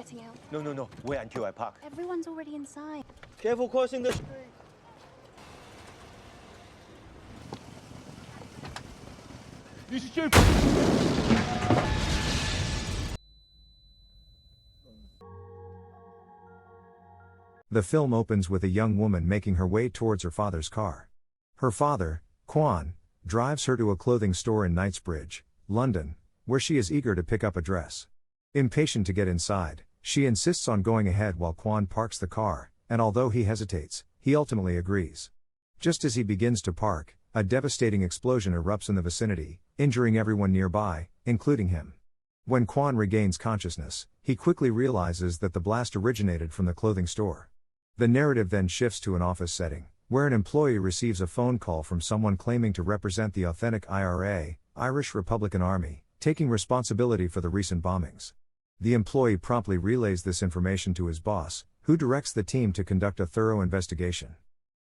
getting out. No. Wait until I park. Everyone's already inside. Careful crossing the street. You stupid! The film opens with a young woman making her way towards her father's car. Her father, Quan, drives her to a clothing store in Knightsbridge, London, where she is eager to pick up a dress. Impatient to get inside, she insists on going ahead while Quan parks the car, and although he hesitates, he ultimately agrees. Just as he begins to park, a devastating explosion erupts in the vicinity, injuring everyone nearby, including him. When Quan regains consciousness, he quickly realizes that the blast originated from the clothing store. The narrative then shifts to an office setting, where an employee receives a phone call from someone claiming to represent the authentic IRA, Irish Republican Army, taking responsibility for the recent bombings. The employee promptly relays this information to his boss, who directs the team to conduct a thorough investigation.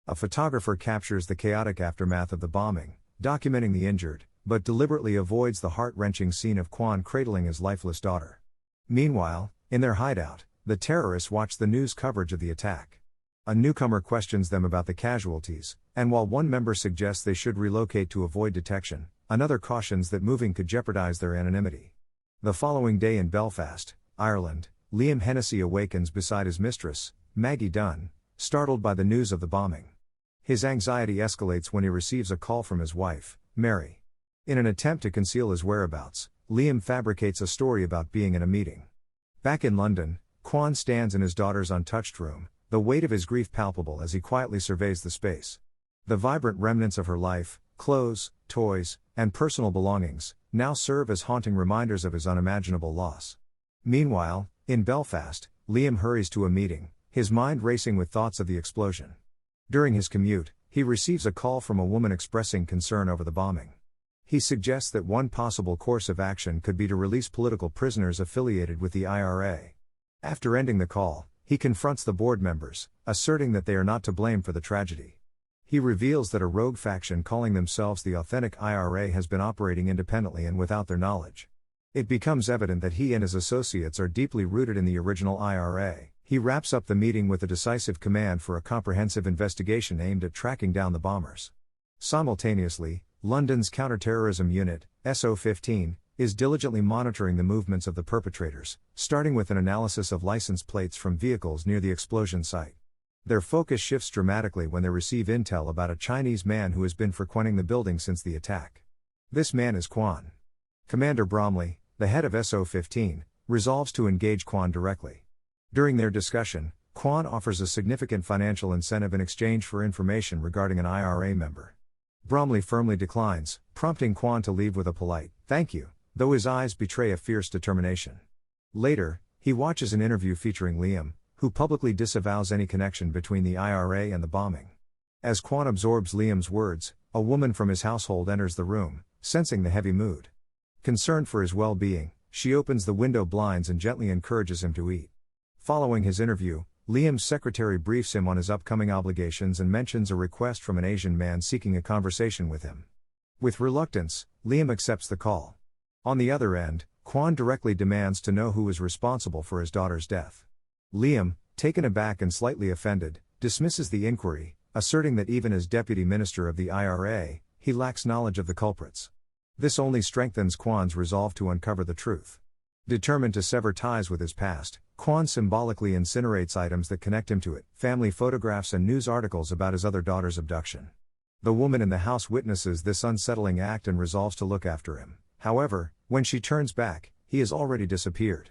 A photographer captures the chaotic aftermath of the bombing, documenting the injured, but deliberately avoids the heart-wrenching scene of Quan cradling his lifeless daughter. Meanwhile, in their hideout, the terrorists watch the news coverage of the attack. A newcomer questions them about the casualties, and while one member suggests they should relocate to avoid detection, another cautions that moving could jeopardize their anonymity. The following day in Belfast, Ireland, Liam Hennessy awakens beside his mistress, Maggie Dunn, startled by the news of the bombing. His anxiety escalates when he receives a call from his wife, Mary. In an attempt to conceal his whereabouts, Liam fabricates a story about being in a meeting. Back in London, Quan stands in his daughter's untouched room, the weight of his grief palpable as he quietly surveys the space. The vibrant remnants of her life, clothes, toys, and personal belongings, now serve as haunting reminders of his unimaginable loss. Meanwhile, in Belfast, Liam hurries to a meeting, his mind racing with thoughts of the explosion. During his commute, he receives a call from a woman expressing concern over the bombing. He suggests that one possible course of action could be to release political prisoners affiliated with the IRA. After ending the call, he confronts the board members, asserting that they are not to blame for the tragedy. He reveals that a rogue faction calling themselves the authentic IRA has been operating independently and without their knowledge. It becomes evident that he and his associates are deeply rooted in the original IRA. He wraps up the meeting with a decisive command for a comprehensive investigation aimed at tracking down the bombers. Simultaneously, London's counterterrorism unit, SO15, is diligently monitoring the movements of the perpetrators, starting with an analysis of license plates from vehicles near the explosion site. Their focus shifts dramatically when they receive intel about a Chinese man who has been frequenting the building since the attack. This man is Quan. Commander Bromley, the head of SO15, resolves to engage Quan directly. During their discussion, Quan offers a significant financial incentive in exchange for information regarding an IRA member. Bromley firmly declines, prompting Quan to leave with a polite, "Thank you," though his eyes betray a fierce determination. Later, he watches an interview featuring Liam, who publicly disavows any connection between the IRA and the bombing. As Quan absorbs Liam's words, a woman from his household enters the room, sensing the heavy mood. Concerned for his well-being, she opens the window blinds and gently encourages him to eat. Following his interview, Liam's secretary briefs him on his upcoming obligations and mentions a request from an Asian man seeking a conversation with him. With reluctance, Liam accepts the call. On the other end, Quan directly demands to know who is responsible for his daughter's death. Liam, taken aback and slightly offended, dismisses the inquiry, asserting that even as deputy minister of the IRA, he lacks knowledge of the culprits. This only strengthens Quan's resolve to uncover the truth. Determined to sever ties with his past, Quan symbolically incinerates items that connect him to it, family photographs and news articles about his other daughter's abduction. The woman in the house witnesses this unsettling act and resolves to look after him. However, when she turns back, he has already disappeared.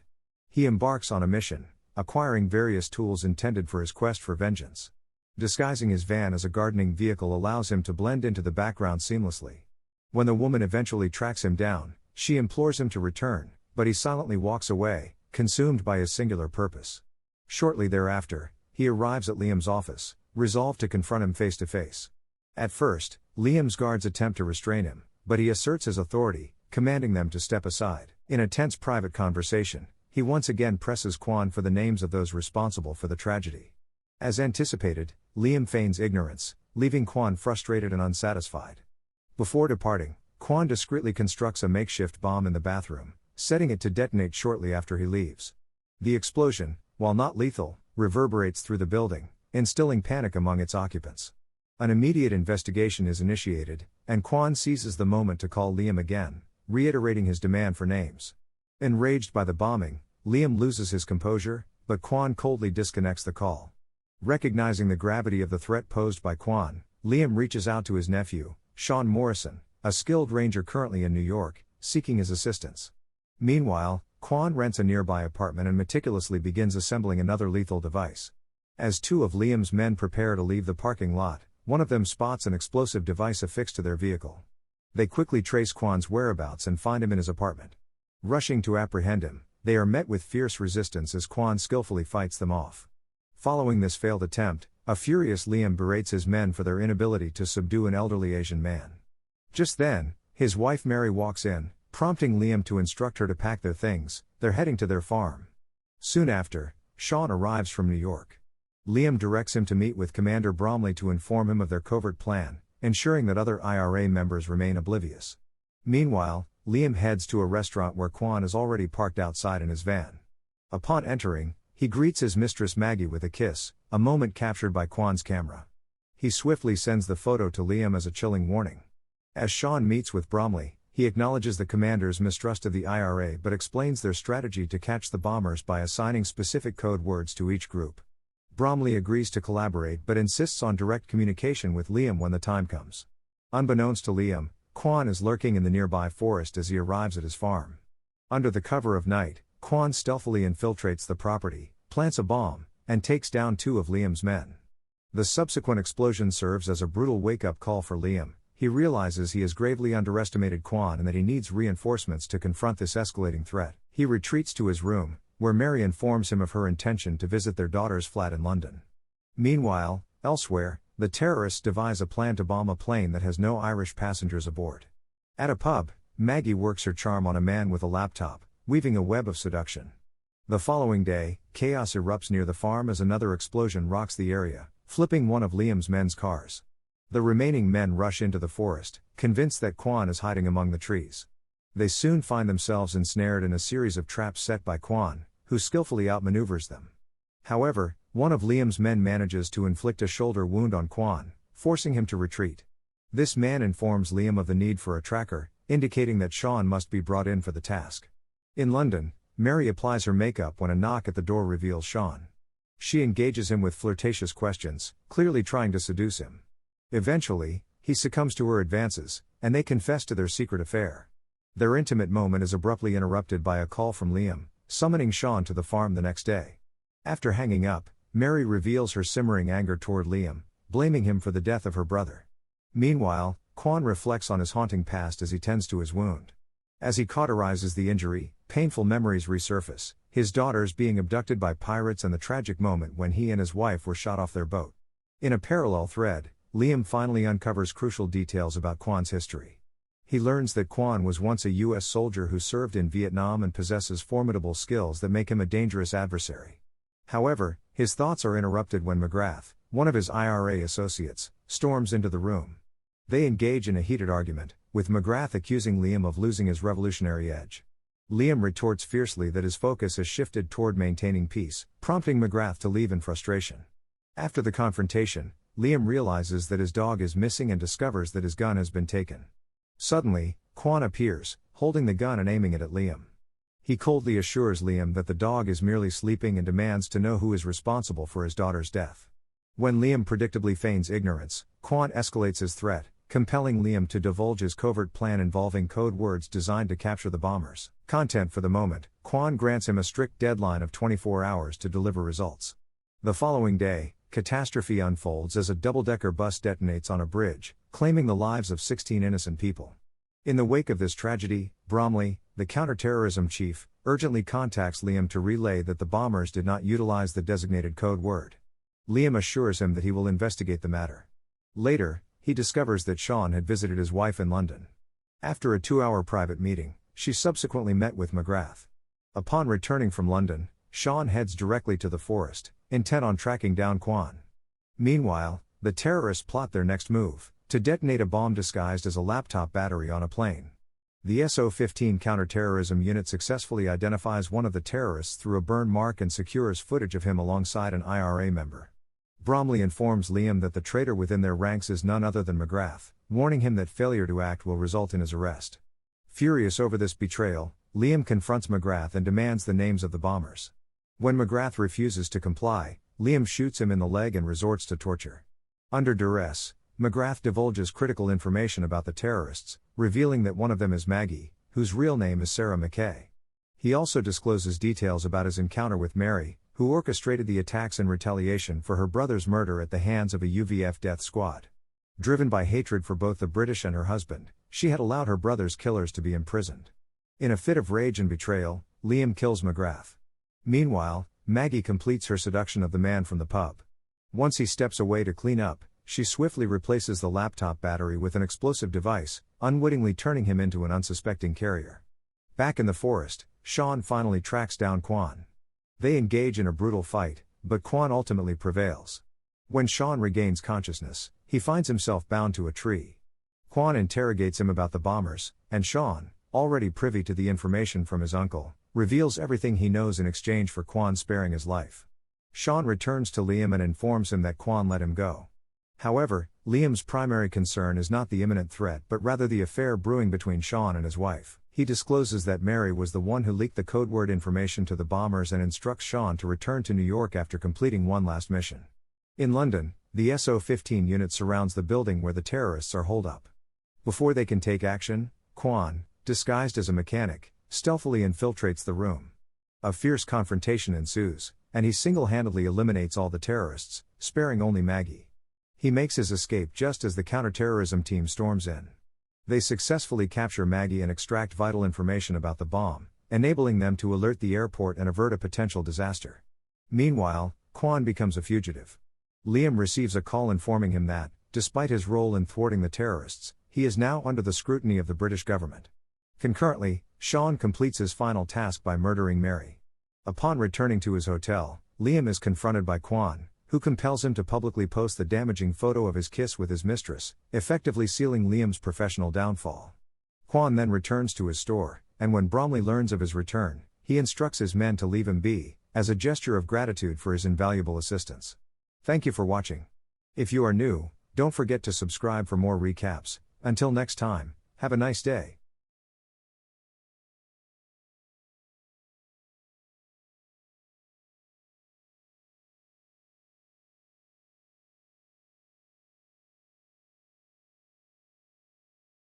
He embarks on a mission, acquiring various tools intended for his quest for vengeance. Disguising his van as a gardening vehicle allows him to blend into the background seamlessly. When the woman eventually tracks him down, she implores him to return, but he silently walks away, consumed by his singular purpose. Shortly thereafter, he arrives at Liam's office, resolved to confront him face to face. At first, Liam's guards attempt to restrain him, but he asserts his authority, commanding them to step aside. In a tense private conversation, he once again presses Quan for the names of those responsible for the tragedy. As anticipated, Liam feigns ignorance, leaving Quan frustrated and unsatisfied. Before departing, Quan discreetly constructs a makeshift bomb in the bathroom, setting it to detonate shortly after he leaves. The explosion, while not lethal, reverberates through the building, instilling panic among its occupants. An immediate investigation is initiated, and Quan seizes the moment to call Liam again, reiterating his demand for names. Enraged by the bombing, Liam loses his composure, but Quan coldly disconnects the call. Recognizing the gravity of the threat posed by Quan, Liam reaches out to his nephew, Sean Morrison, a skilled ranger currently in New York, seeking his assistance. Meanwhile, Quan rents a nearby apartment and meticulously begins assembling another lethal device. As two of Liam's men prepare to leave the parking lot, one of them spots an explosive device affixed to their vehicle. They quickly trace Quan's whereabouts and find him in his apartment. Rushing to apprehend him, they are met with fierce resistance as Quan skillfully fights them off. Following this failed attempt, a furious Liam berates his men for their inability to subdue an elderly Asian man. Just then, his wife Mary walks in, prompting Liam to instruct her to pack their things. They're heading to their farm. Soon after, Sean arrives from New York. Liam directs him to meet with Commander Bromley to inform him of their covert plan, ensuring that other IRA members remain oblivious. Meanwhile, Liam heads to a restaurant where Quan is already parked outside in his van. Upon entering, he greets his mistress Maggie with a kiss, a moment captured by Quan's camera. He swiftly sends the photo to Liam as a chilling warning. As Sean meets with Bromley, he acknowledges the commander's mistrust of the IRA but explains their strategy to catch the bombers by assigning specific code words to each group. Bromley agrees to collaborate but insists on direct communication with Liam when the time comes. Unbeknownst to Liam, Quan is lurking in the nearby forest as he arrives at his farm. Under the cover of night, Quan stealthily infiltrates the property, plants a bomb, and takes down two of Liam's men. The subsequent explosion serves as a brutal wake-up call for Liam. He realizes he has gravely underestimated Quan and that he needs reinforcements to confront this escalating threat. He retreats to his room, where Mary informs him of her intention to visit their daughter's flat in London. Meanwhile, elsewhere, the terrorists devise a plan to bomb a plane that has no Irish passengers aboard. At a pub, Maggie works her charm on a man with a laptop, weaving a web of seduction. The following day, chaos erupts near the farm as another explosion rocks the area, flipping one of Liam's men's cars. The remaining men rush into the forest, convinced that Quan is hiding among the trees. They soon find themselves ensnared in a series of traps set by Quan, who skillfully outmaneuvers them. However, one of Liam's men manages to inflict a shoulder wound on Quan, forcing him to retreat. This man informs Liam of the need for a tracker, indicating that Sean must be brought in for the task. In London, Mary applies her makeup when a knock at the door reveals Sean. She engages him with flirtatious questions, clearly trying to seduce him. Eventually, he succumbs to her advances, and they confess to their secret affair. Their intimate moment is abruptly interrupted by a call from Liam, summoning Sean to the farm the next day. After hanging up, Mary reveals her simmering anger toward Liam, blaming him for the death of her brother. Meanwhile, Quan reflects on his haunting past as he tends to his wound. As he cauterizes the injury, painful memories resurface, his daughters being abducted by pirates and the tragic moment when he and his wife were shot off their boat. In a parallel thread, Liam finally uncovers crucial details about Quan's history. He learns that Quan was once a U.S. soldier who served in Vietnam and possesses formidable skills that make him a dangerous adversary. However, his thoughts are interrupted when McGrath, one of his IRA associates, storms into the room. They engage in a heated argument, with McGrath accusing Liam of losing his revolutionary edge. Liam retorts fiercely that his focus has shifted toward maintaining peace, prompting McGrath to leave in frustration. After the confrontation, Liam realizes that his dog is missing and discovers that his gun has been taken. Suddenly, Quan appears, holding the gun and aiming it at Liam. He coldly assures Liam that the dog is merely sleeping and demands to know who is responsible for his daughter's death. When Liam predictably feigns ignorance, Quan escalates his threat, compelling Liam to divulge his covert plan involving code words designed to capture the bombers. Content for the moment, Quan grants him a strict deadline of 24 hours to deliver results. The following day, catastrophe unfolds as a double-decker bus detonates on a bridge, claiming the lives of 16 innocent people. In the wake of this tragedy, Bromley, the counterterrorism chief, urgently contacts Liam to relay that the bombers did not utilize the designated code word. Liam assures him that he will investigate the matter. Later, he discovers that Sean had visited his wife in London. After a 2-hour private meeting, she subsequently met with McGrath. Upon returning from London, Sean heads directly to the forest, intent on tracking down Quan. Meanwhile, the terrorists plot their next move, to detonate a bomb disguised as a laptop battery on a plane. The SO-15 counterterrorism unit successfully identifies one of the terrorists through a burn mark and secures footage of him alongside an IRA member. Bromley informs Liam that the traitor within their ranks is none other than McGrath, warning him that failure to act will result in his arrest. Furious over this betrayal, Liam confronts McGrath and demands the names of the bombers. When McGrath refuses to comply, Liam shoots him in the leg and resorts to torture. Under duress, McGrath divulges critical information about the terrorists, revealing that one of them is Maggie, whose real name is Sarah McKay. He also discloses details about his encounter with Mary, who orchestrated the attacks in retaliation for her brother's murder at the hands of a UVF death squad. Driven by hatred for both the British and her husband, she had allowed her brother's killers to be imprisoned. In a fit of rage and betrayal, Liam kills McGrath. Meanwhile, Maggie completes her seduction of the man from the pub. Once he steps away to clean up, she swiftly replaces the laptop battery with an explosive device, unwittingly turning him into an unsuspecting carrier. Back in the forest, Chan finally tracks down Quan. They engage in a brutal fight, but Quan ultimately prevails. When Chan regains consciousness, he finds himself bound to a tree. Quan interrogates him about the bombers, and Chan, already privy to the information from his uncle, reveals everything he knows in exchange for Quan sparing his life. Chan returns to Liam and informs him that Quan let him go. However, Liam's primary concern is not the imminent threat but rather the affair brewing between Chan and his wife. He discloses that Mary was the one who leaked the code word information to the bombers and instructs Chan to return to New York after completing one last mission. In London, the SO-15 unit surrounds the building where the terrorists are holed up. Before they can take action, Quan, disguised as a mechanic, stealthily infiltrates the room. A fierce confrontation ensues, and he single-handedly eliminates all the terrorists, sparing only Maggie. He makes his escape just as the counterterrorism team storms in. They successfully capture Maggie and extract vital information about the bomb, enabling them to alert the airport and avert a potential disaster. Meanwhile, Quan becomes a fugitive. Liam receives a call informing him that, despite his role in thwarting the terrorists, he is now under the scrutiny of the British government. Concurrently, Chan completes his final task by murdering Mary. Upon returning to his hotel, Liam is confronted by Quan, who compels him to publicly post the damaging photo of his kiss with his mistress, effectively sealing Liam's professional downfall. Quan then returns to his store, and when Bromley learns of his return, he instructs his men to leave him be, as a gesture of gratitude for his invaluable assistance. Thank you for watching. If you are new, don't forget to subscribe for more recaps. Until next time, have a nice day.